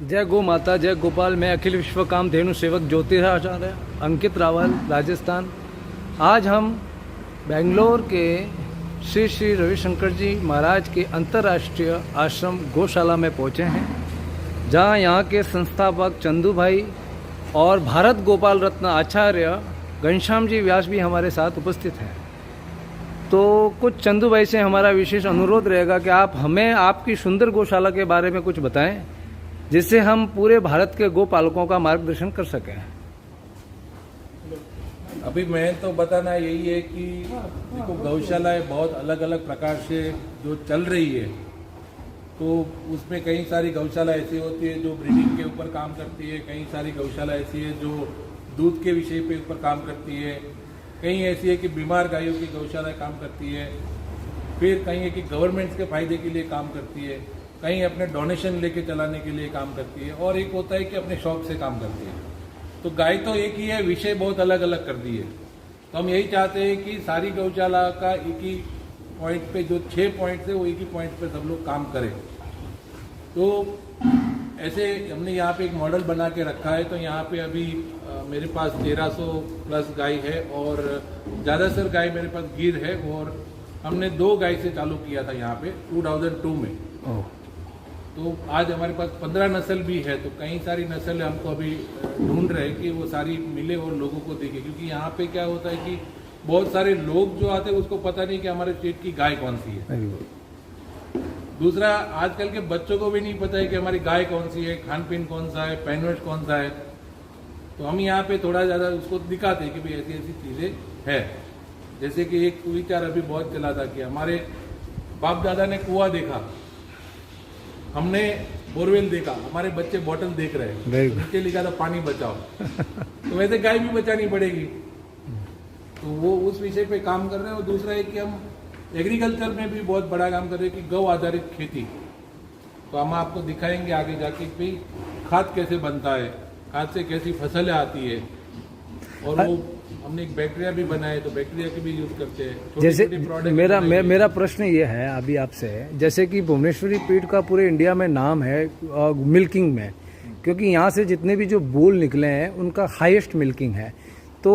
जय गौ माता, जय गोपाल। मैं अखिल विश्व कामधेनु सेवक ज्योतिराचार्य अंकित रावल, राजस्थान। आज हम बेंगलोर के श्री श्री रविशंकर जी महाराज के अंतर्राष्ट्रीय आश्रम गौशाला में पहुंचे हैं, जहां यहां के संस्थापक चंदू भाई और भारत गोपाल रत्न आचार्य घनश्याम जी व्यास भी हमारे साथ उपस्थित हैं। तो कुछ चंदू भाई से हमारा विशेष अनुरोध रहेगा कि आप हमें आपकी सुंदर गौशाला के बारे में कुछ बताएं, जिससे हम पूरे भारत के गोपालकों का मार्गदर्शन कर सकें। अभी मैं तो बताना यही है कि देखो, गौशालाएं बहुत अलग अलग प्रकार से जो चल रही है, तो उसमें कई सारी गौशाला ऐसी होती है जो ब्रीडिंग के ऊपर काम करती है, कई सारी गौशाला ऐसी है जो दूध के विषय पे ऊपर काम करती है, कहीं ऐसी है कि बीमार गायों की गौशाला काम करती है, फिर कहीं है कि गवर्नमेंट के फायदे के लिए काम करती है, कहीं अपने डोनेशन लेके चलाने के लिए काम करती है, और एक होता है कि अपने शौक से काम करती है। तो गाय तो एक ही है, विषय बहुत अलग अलग कर दिए। तो हम यही चाहते हैं कि सारी गौशाला का एक ही पॉइंट पे, जो 6 पॉइंट है वो एक ही पॉइंट पे सब लोग काम करें। तो ऐसे हमने यहाँ पे एक मॉडल बना के रखा है। तो यहाँ पे अभी मेरे पास 1300 प्लस गाय है, और ज़्यादातर गाय मेरे पास गिर है, और हमने 2 गाय से चालू किया था यहाँ पे 2002 में। तो आज हमारे पास 15 नस्ल भी है। तो कई सारी नस्ल हमको अभी ढूंढ रहे हैं कि वो सारी मिले और लोगों को देखे, क्योंकि यहाँ पे क्या होता है कि बहुत सारे लोग जो आते हैं उसको पता नहीं कि हमारे स्टेट की गाय कौन सी है। दूसरा, आजकल के बच्चों को भी नहीं पता है कि हमारी गाय कौन सी है, खान पीन कौन सा है, पहनवेश कौन सा है। तो हम यहाँ पे थोड़ा ज़्यादा उसको दिखाते हैं कि भाई ऐसी ऐसी चीज़ें है। जैसे कि एक विचार अभी बहुत चला था कि हमारे बाप दादा ने कुआं देखा, हमने बोरवेल देखा, हमारे बच्चे बॉटल देख रहे हैं, नीचे लिखा था पानी बचाओ। तो वैसे गाय भी बचानी पड़ेगी। तो वो उस विषय पे काम कर रहे हैं। और दूसरा है कि हम एग्रीकल्चर में भी बहुत बड़ा काम कर रहे हैं कि गौ आधारित खेती। तो हम आपको दिखाएंगे आगे जाके कि खाद कैसे बनता है, खाद से कैसी फसलें आती है, और वो हमने एक बैक्टीरिया भी बनाया है, तो बैक्टीरिया की भी यूज करते हैं। जैसे मेरा प्रश्न ये है अभी आपसे, जैसे कि भुवनेश्वरी पीठ का पूरे इंडिया में नाम है मिल्किंग में, क्योंकि यहाँ से जितने भी जो बूल निकले हैं उनका हाईएस्ट मिल्किंग है। तो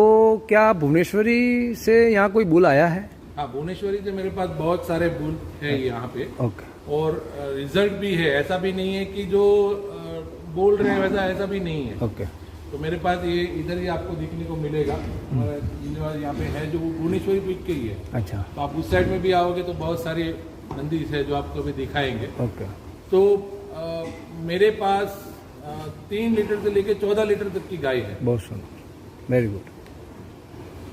क्या भुवनेश्वरी से यहाँ कोई बूल आया है? हाँ, भुवनेश्वरी से मेरे पास बहुत सारे बूल है यहाँ पे। ओके। और रिजल्ट भी है, ऐसा भी नहीं है कि जो बोल रहे हैं वैसा ऐसा भी नहीं है। ओके। तो मेरे पास ये इधर ही आपको दिखने को मिलेगा, यहाँ पे है जो भुवनेश्वरी पीठ के ही है। अच्छा। तो आप उस साइड में भी आओगे तो बहुत सारे नंदी है जो आपको अभी दिखाएंगे। ओके। तो मेरे पास 3 लीटर से लेके 14 लीटर तक की गाय है। बहुत सुंदर, वेरी गुड।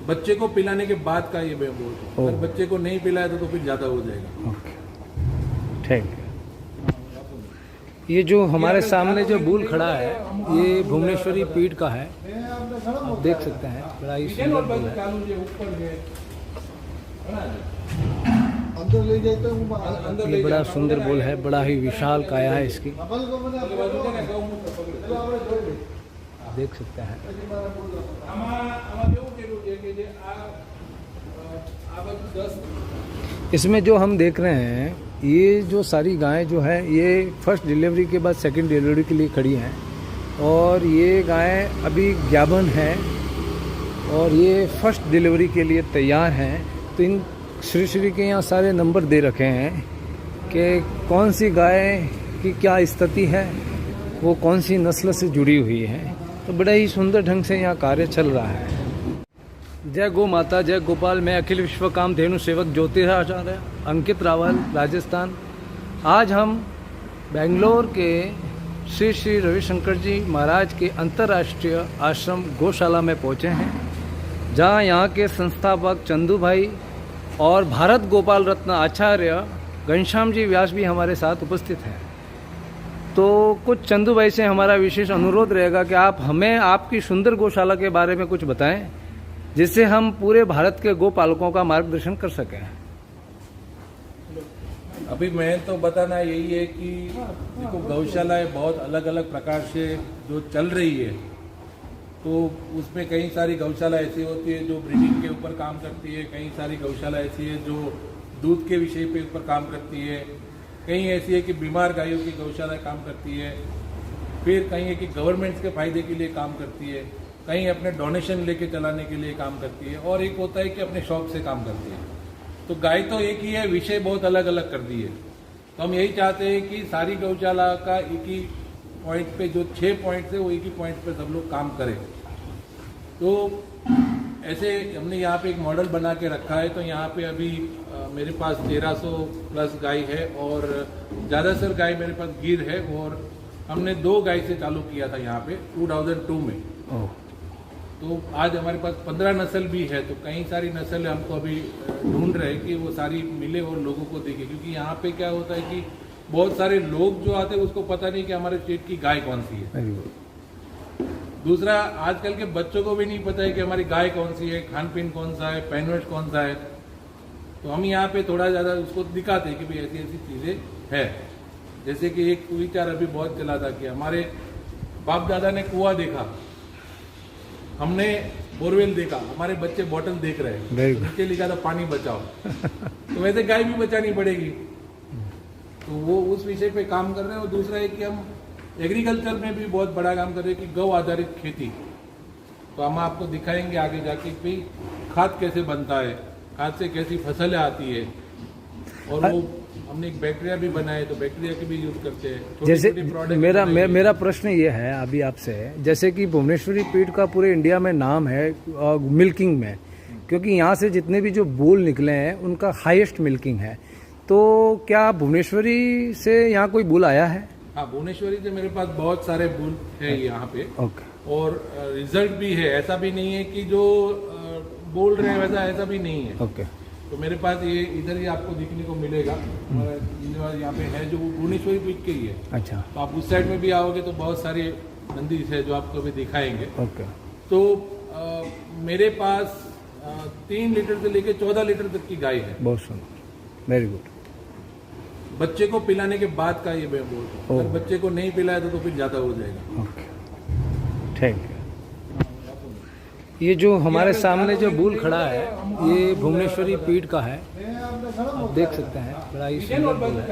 बच्चे को पिलाने के बाद का ये मैं बोल रहा हूँ। अगर बच्चे को नहीं पिलाया तो फिर ज्यादा हो जाएगा। ओके, ठीक है। ये जो हमारे सामने जो बूल खड़ा है ये भुवनेश्वरी पीठ का है, आप देख सकते हैं। बड़ा ही सुंदर बूल है। ये बड़ा सुंदर बूल है, बड़ा ही विशाल काया है इसकी, देख सकते हैं। इसमें जो हम देख रहे हैं, ये जो सारी गायें जो है ये फर्स्ट डिलीवरी के बाद सेकंड डिलीवरी के लिए खड़ी हैं, और ये गायें अभी ज्ञाबन है और ये फर्स्ट डिलीवरी के लिए तैयार हैं। तो इन श्री श्री के यहाँ सारे नंबर दे रखे हैं कि कौन सी गाय की क्या स्थिति है, वो कौन सी नस्ल से जुड़ी हुई है। तो बड़ा ही सुंदर ढंग से यहाँ कार्य चल रहा है। जय गौ माता, जय गोपाल। मैं अखिल विश्व कामधेनु सेवक ज्योतिराचार्य अंकित रावल, राजस्थान। आज हम बेंगलोर के श्री श्री रविशंकर जी महाराज के अंतर्राष्ट्रीय आश्रम गौशाला में पहुँचे हैं, जहाँ यहाँ के संस्थापक चंदू भाई और भारत गोपाल रत्न आचार्य घनश्याम जी व्यास भी हमारे साथ उपस्थित हैं। तो कुछ चंदू भाई से हमारा विशेष अनुरोध रहेगा कि आप हमें आपकी सुंदर गौशाला के बारे में कुछ बताएं, जिससे हम पूरे भारत के गोपालकों का मार्गदर्शन कर सकें। अभी मैं तो बताना यही है कि देखो, गौशालाएं बहुत अलग अलग प्रकार से जो चल रही है, तो उसमें कई सारी गौशाला ऐसी होती है जो ब्रीडिंग के ऊपर काम करती है, कई सारी गौशाला ऐसी है जो दूध के विषय पे ऊपर काम करती है, कहीं ऐसी है कि बीमार गायों की गौशाला काम करती है, फिर कहीं है कि गवर्नमेंट्स के फायदे के लिए काम करती है, कहीं अपने डोनेशन लेके चलाने के लिए काम करती है, और एक होता है कि अपने शौक से काम करती है। तो गाय तो एक ही है, विषय बहुत अलग अलग कर दिए। तो हम यही चाहते हैं कि सारी गौशाला का एक ही पॉइंट पे, जो 6 पॉइंट्स है वो एक ही पॉइंट पे सब लोग काम करें। तो ऐसे हमने यहाँ पे एक मॉडल बना के रखा है। तो यहाँ पे अभी मेरे पास 1300 प्लस गाय है, और ज़्यादातर गाय मेरे पास गिर है, और हमने 2 गाय से चालू किया था यहाँ पे 2002 में। तो आज हमारे पास 15 नस्ल भी है। तो कई सारी नस्ल हमको अभी ढूंढ रहे हैं कि वो सारी मिले और लोगों को देखे, क्योंकि यहाँ पे क्या होता है कि बहुत सारे लोग जो आते हैं उसको पता नहीं कि हमारे स्टेट की गाय कौन सी है। दूसरा, आजकल के बच्चों को भी नहीं पता है कि हमारी गाय कौन सी है, खान पीन कौन सा है, पहनवेश कौन सा है। तो हम यहाँ पे थोड़ा ज़्यादा उसको दिखाते हैं कि भाई ऐसी ऐसी चीज़ें है। जैसे कि एक विचार अभी बहुत चला था कि हमारे बाप दादा ने कुआं देखा, हमने बोरवेल देखा, हमारे बच्चे बॉटल देख रहे हैं, नीचे लिखा था पानी बचाओ। तो वैसे गाय भी बचानी पड़ेगी। तो वो उस विषय पे काम कर रहे हैं। और दूसरा है कि हम एग्रीकल्चर में भी बहुत बड़ा काम कर रहे हैं कि गौ आधारित खेती। तो हम आपको दिखाएंगे आगे जाके कि खाद कैसे बनता है, खाद से कैसी फसलें आती है, और वो हमने एक बैक्टीरिया भी बनाया है, तो बैक्टीरिया के भी यूज करते हैं। जैसे मेरा प्रश्न ये है अभी आपसे, जैसे कि भुवनेश्वरी पीठ का पूरे इंडिया में नाम है मिल्किंग में, क्योंकि यहाँ से जितने भी जो बुल निकले हैं उनका हाईएस्ट मिल्किंग है। तो क्या भुवनेश्वरी से यहाँ कोई बुल आया है? हाँ, भुवनेश्वरी से मेरे पास बहुत सारे बुल है यहाँ पे। और रिजल्ट भी है, ऐसा भी नहीं है कि जो बोल रहे हैं वैसा ऐसा भी नहीं है। तो मेरे पास ये इधर ही आपको दिखने को मिलेगा, यहाँ पे है जो भुवनेश्वरी पीठ के ही है। अच्छा। तो आप उस साइड में भी आओगे तो बहुत सारे नंदी है जो आपको अभी दिखाएंगे। तो मेरे पास 3 लीटर से लेकर 14 लीटर तक की गाय है। बहुत सुंदर, वेरी गुड। बच्चे को पिलाने के बाद का ये मैं बोलता हूँ, अगर बच्चे को नहीं पिलाया तो फिर ज्यादा हो जाएगा। Thank you. ये जो हमारे सामने जो बुल खड़ा है ये भुवनेश्वरी पीठ का है, आप देख सकते हैं, बड़ा ही सुंदर बुल है।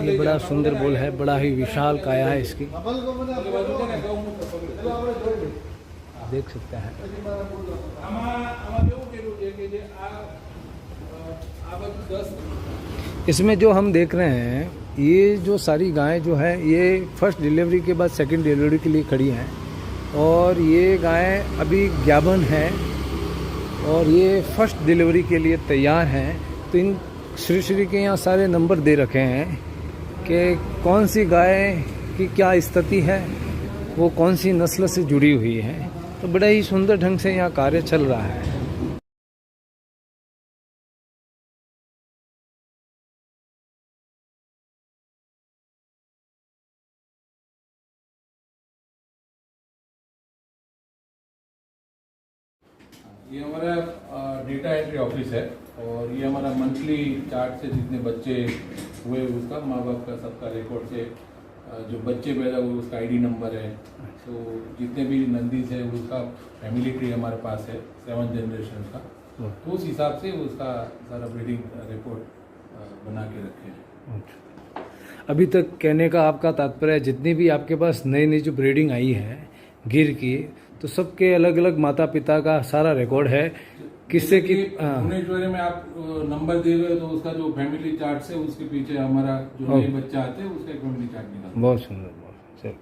ये बड़ा सुंदर बुल है, बड़ा ही विशाल काया है इसकी, देख सकते हैं। इसमें जो हम देख रहे हैं ये जो सारी गायें जो है ये फर्स्ट डिलीवरी के बाद सेकंड डिलीवरी के लिए खड़ी हैं, और ये गायें अभी ज्ञापन हैं और ये फर्स्ट डिलीवरी के लिए तैयार हैं। तो इन श्री के यहाँ सारे नंबर दे रखे हैं कि कौन सी गाय की क्या स्थिति है, वो कौन सी नस्ल से जुड़ी हुई है। तो बड़ा ही सुंदर ढंग से यहाँ कार्य चल रहा है। ये हमारा डेटा एंट्री ऑफिस है, और ये हमारा मंथली चार्ट से जितने बच्चे हुए उसका, माँ बाप का सबका रिकॉर्ड से जो बच्चे पैदा हुए उसका आईडी नंबर है। तो जितने भी नंदीज है उसका फैमिली ट्री हमारे पास है 7 जनरेशन का। तो उस हिसाब से उसका सारा ब्रीडिंग रिपोर्ट बना के रखे हैं। अभी तक कहने का आपका तात्पर्य, जितनी भी आपके पास नई नई जो ब्रीडिंग आई है गिर की, तो सबके अलग अलग माता पिता का सारा रिकॉर्ड है, किससे कि भुवनेश्वरी में आप नंबर दे रहे हो तो उसका जो फैमिली चार्ट से उसके पीछे हमारा जो नए बच्चा आते हैं उसका एक फैमिली चार्ट निकालते हैं। बहुत सुंदर, बहुत सर।